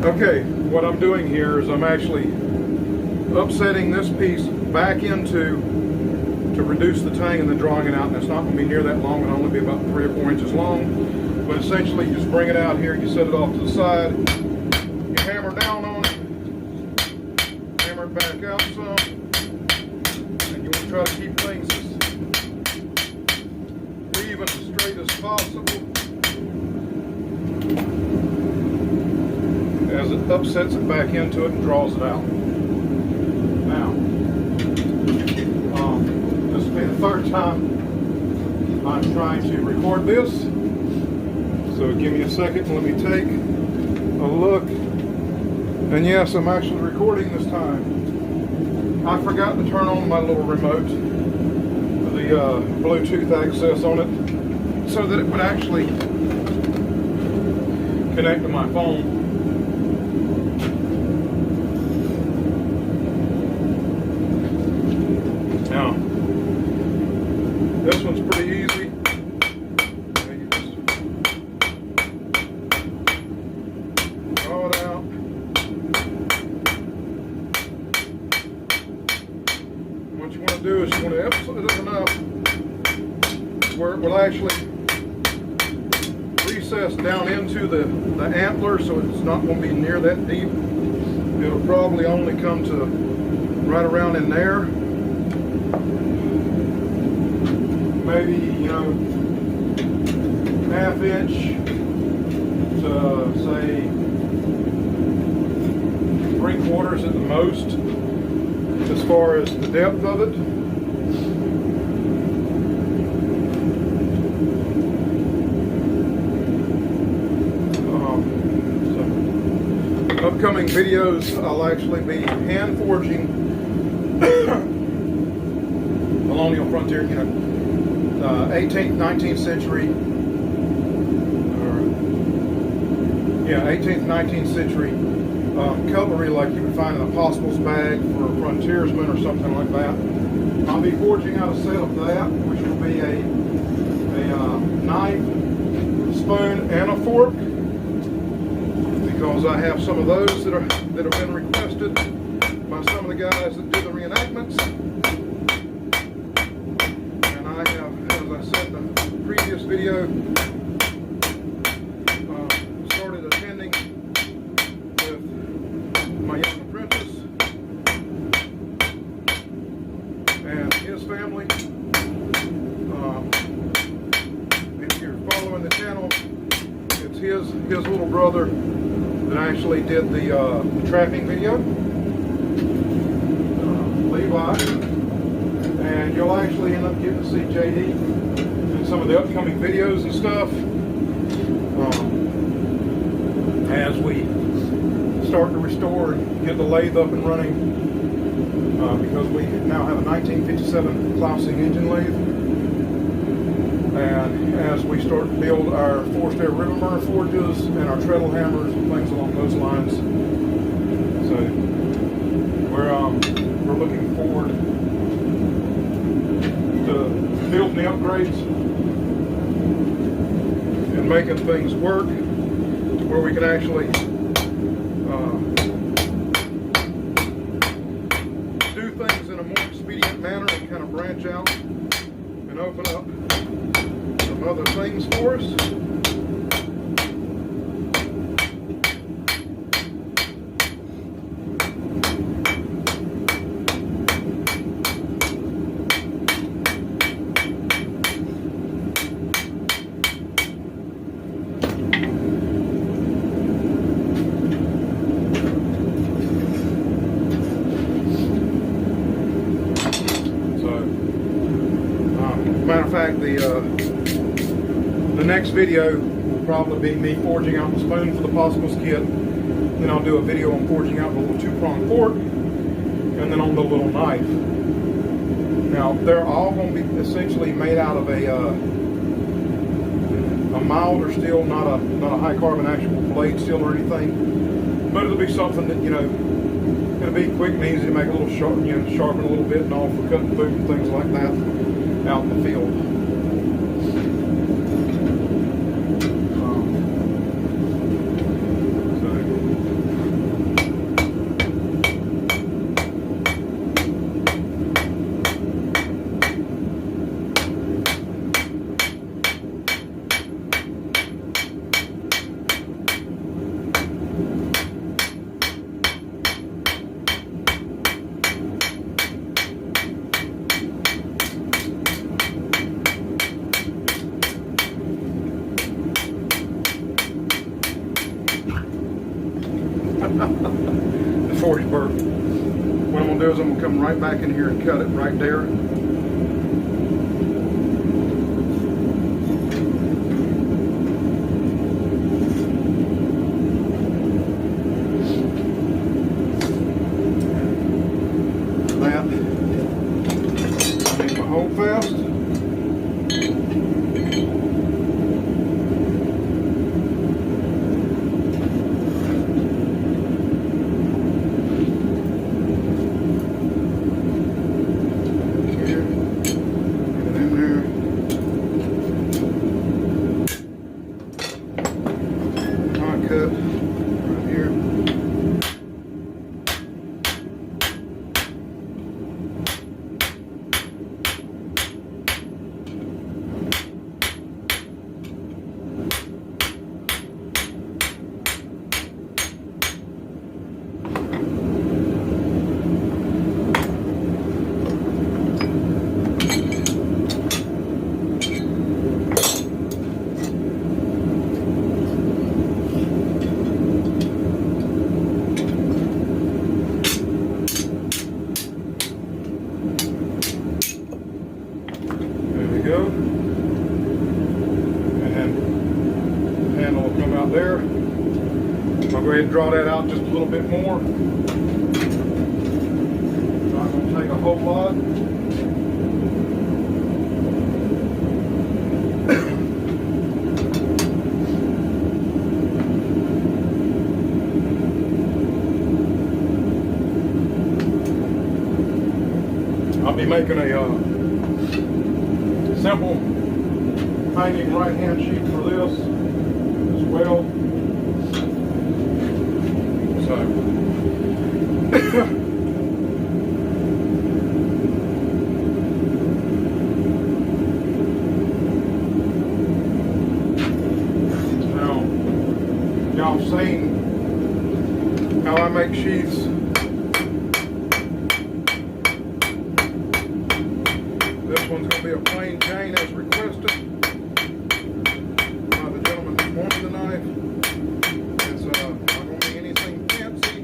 Okay, what I'm doing here is I'm actually upsetting this piece back into to reduce the tang and then drawing it out, and it's not going to be near that long. It'll only be about 3 or 4 inches long. But essentially, you just bring it out here, you set it off to the side, you hammer down on it, hammer it back out some, and you want to try to keep things as even as straight as possible as it upsets it back into it and draws it out. Now, this will be the third time I'm trying to record this, so give me a second and let me take a look. And yes, I'm actually recording this time. I forgot to turn on my little remote, the Bluetooth access on it, so that it would actually connect to my phone. Now, this one's pretty easy. You just draw it out. What you want to do is you want to emphasize it enough where it will actually recess down into the antler, so it's not going to be near that deep. It'll probably only come to right around in there. Maybe, you know, ½ inch to say 3/4 at the most, as far as the depth of it. So upcoming videos, I'll actually be hand forging colonial frontier, you know, 18th, 19th century, 18th, 19th century cutlery like you would find in a postle's bag for a frontiersman or something like that. I'll be forging out a set of that, which will be a knife, spoon, and a fork, because I have some of those that have been requested by some of the guys that do the reenactments. Said in the previous video, started attending with my young apprentice and his family. If you're following the channel, it's his little brother that actually did the trapping video, Levi. And you'll actually end up getting to see JD in some of the upcoming videos and stuff as we start to restore and get the lathe up and running, because we now have a 1957 Klausing engine lathe, and as we start to build our forced air ribbon burner forges and our treadle hammers and things along those lines. So we're looking forward to building the upgrades and making things work to where we can actually do things in a more expedient manner and kind of branch out and open up some other things for us. Matter of fact, the next video will probably be me forging out the spoon for the Possibles kit. Then I'll do a video on forging out the little 2-prong fork, and then on the little knife. Now they're all going to be essentially made out of a milder steel, not a high carbon actual blade steel or anything, but it'll be something that, you know, it'll be quick and easy to make a little sharp, you know, sharpen a little bit and all for cutting food and things like that out in the field. before he's burnt. What I'm gonna do is I'm gonna come right back in here and cut it right there. That I need my hold fast. Go. And the handle will come out there. I'll go ahead and draw that out just a little bit more. Not going to take a whole lot. I'll be making a simple hanging right hand sheet for this as well. So now y'all have seen how I make sheaths. This one's going to be a plain chain as requested by the gentleman who wanted the knife. It's not going to be anything fancy.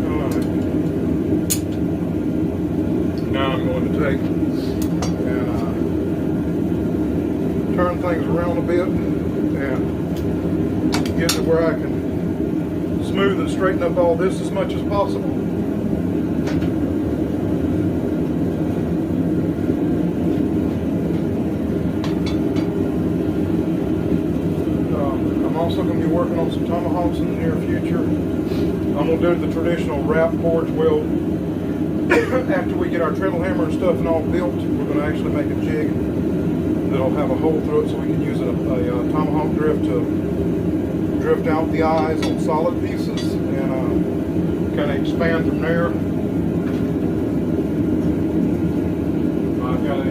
Alright. Now I'm going to take turn things around a bit and get to where I can smooth and straighten up all this as much as possible. I'm also going to be working on some tomahawks in the near future. I'm going to do the traditional wrap forge weld. After we get our treadle hammer and stuff and all built, we're going to actually make a jig that'll have a hole through it so we can use a tomahawk drift to drift out the eyes on solid pieces and kind of expand from there. I've got a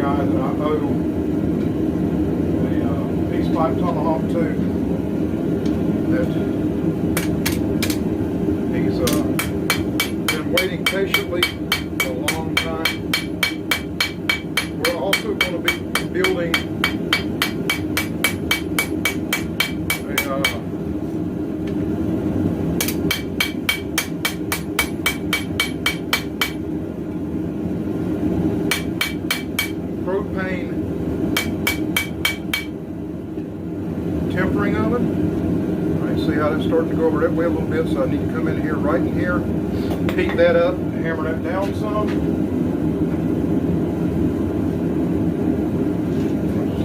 guy that I owe a piece pipe tomahawk to that he's been waiting patiently for a long time. We're also going to be building a propane tempering oven. I see how that's starting to go over that way a little bit, so I need to come in here, right in here, heat that up, hammer that down some.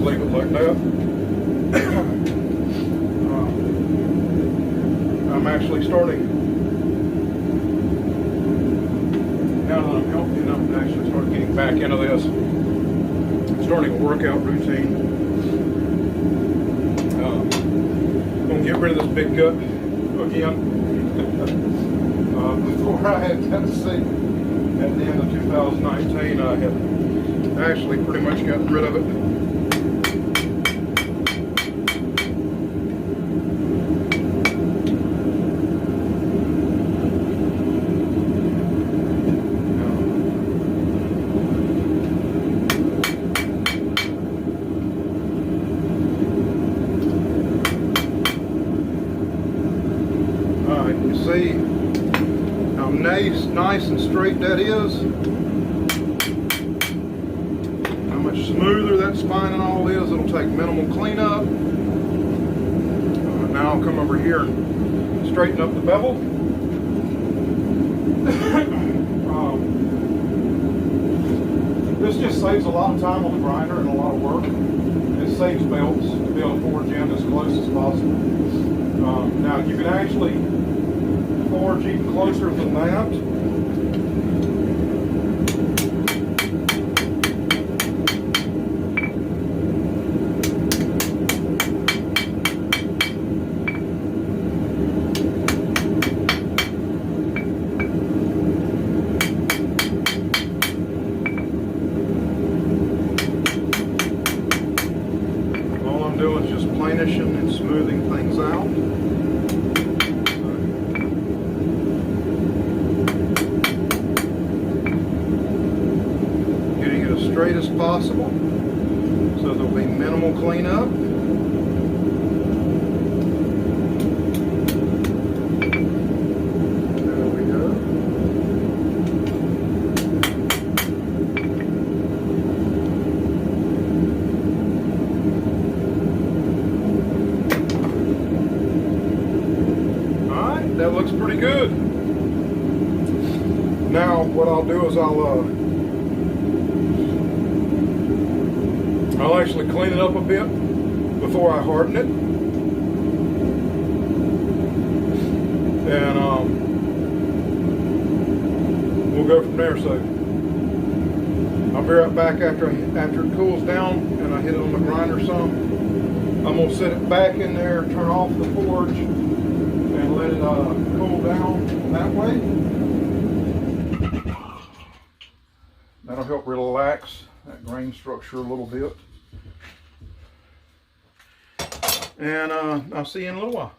Leave it like that. I'm actually starting, now that I'm healthy enough to actually start getting back into this, starting a workout routine. I'm going to get rid of this big gut again. Before I had Tennessee at the end of 2019, I had actually pretty much gotten rid of it. See how nice and straight that is? How much smoother that spine and all is. It'll take minimal cleanup. Now I'll come over here and straighten up the bevel. This just saves a lot of time on the grinder and a lot of work. It saves belts to be able to forge in as close as possible. Now you can actually forge even closer than that. Doing is just planishing and smoothing things out. Getting it as straight as possible so there'll be minimal cleanup. There we go. That looks pretty good. Now what I'll do is I'll actually clean it up a bit before I harden it. And we'll go from there. So I'll be right back after it cools down and I hit it on the grinder some. I'm going to set it back in there, turn off the forge, and let it cool down that way. That'll help relax that grain structure a little bit. And I'll see you in a little while.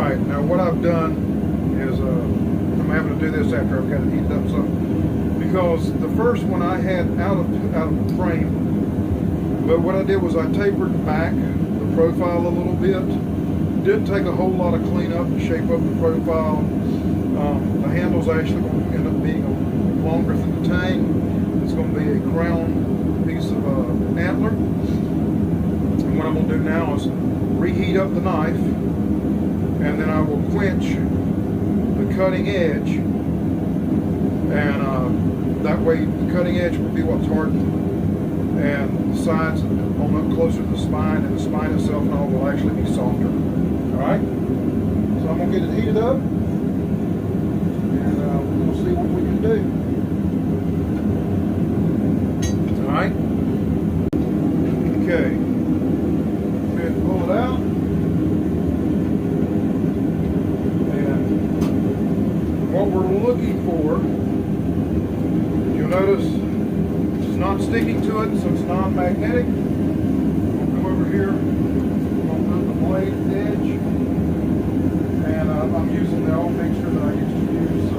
Alright, now what I've done is I'm having to do this after I've got it heated up some. Because the first one I had out of the frame, but what I did was I tapered back the profile a little bit. Didn't take a whole lot of cleanup to shape up the profile. The handle's actually going to end up being longer than the Tang. It's going to be a crown piece of antler. And what I'm going to do now is reheat up the knife, and then I will quench the cutting edge, and that way the cutting edge will be what's hardened, and the sides on up closer to the spine, and the spine itself and all will actually be softer. Alright? So I'm going to get it heated up, and we'll see what we can do. Alright? Okay. Go ahead and pull it out. And what we're looking for, you'll notice it's not sticking to it, so it's non-magnetic. We'll come over here, we'll put the blade edge, and I'm using the old mixture that I used to use. So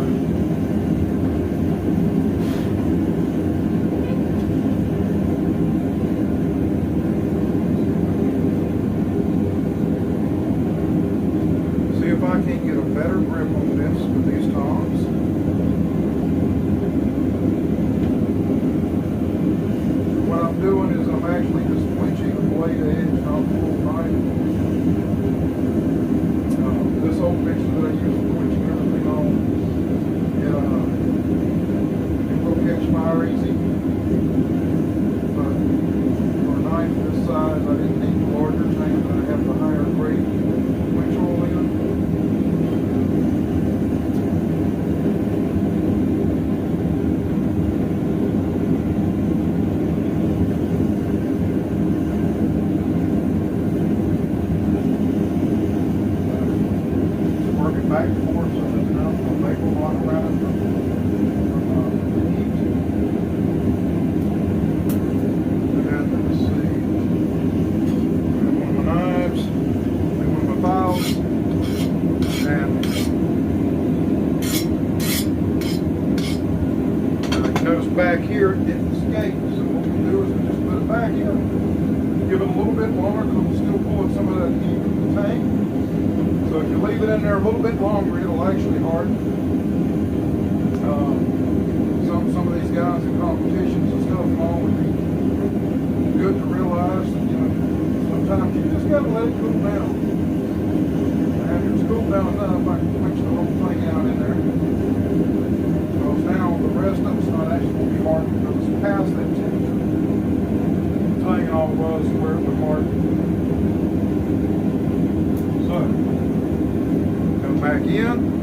see if I can get a better grip on this with these tongs. What I'm doing is I'm actually just quenching the blade edge, not the full knife. This old mixture that I use for quenching everything on back in. Give it a little bit longer because we're still pulling some of that heat from the tank. So if you leave it in there a little bit longer, it'll actually harden. Some of these guys in competitions and stuff all would be good to realize that, you know, sometimes you just gotta let it cool down. And after it's cooled down enough, I can switch the whole thing out in there. Because now the rest of it's not actually going to be hardened because it's past that temperature. The thing all was where it would harden. So, come back in.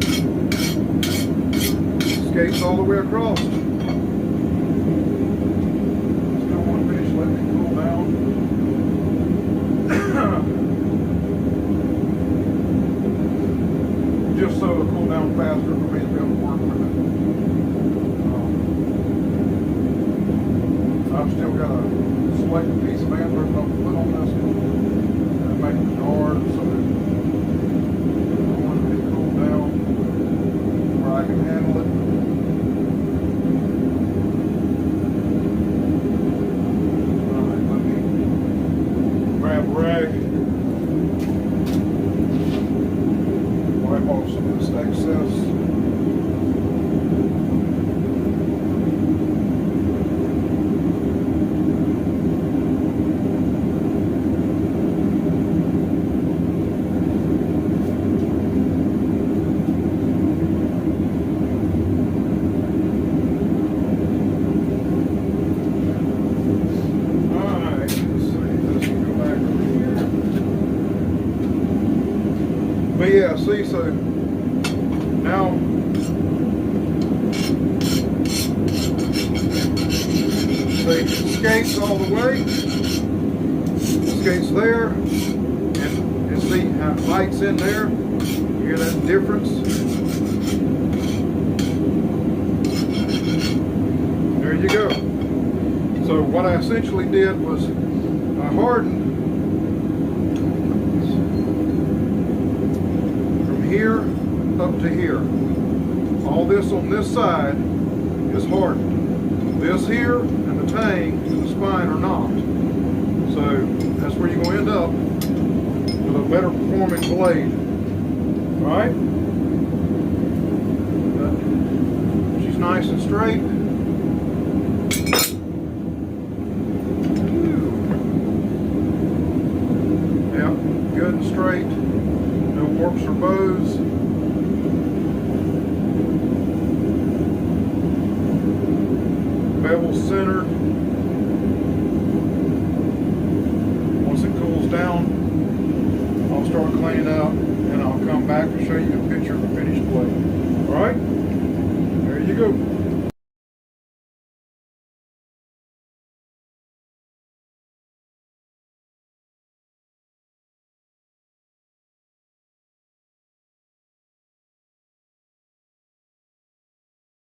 Skates all the way across. Still want to finish letting it cool down. Just so it'll cool down faster for me to be able to work with it. I've still got a selected piece of antler I'm going to put on this one and make the guard so that I want it to cool down where I can handle it. Rag, wipe off some of this excess. But yeah, see, so now see, skates all the way, skates there, and see how it lights in there. You hear that difference? There you go. So what I essentially did was I hardened here up to here. All this on this side is hardened. This here and the tang and the spine are not. So that's where you're going to end up with a better performing blade. Alright? She's nice and straight.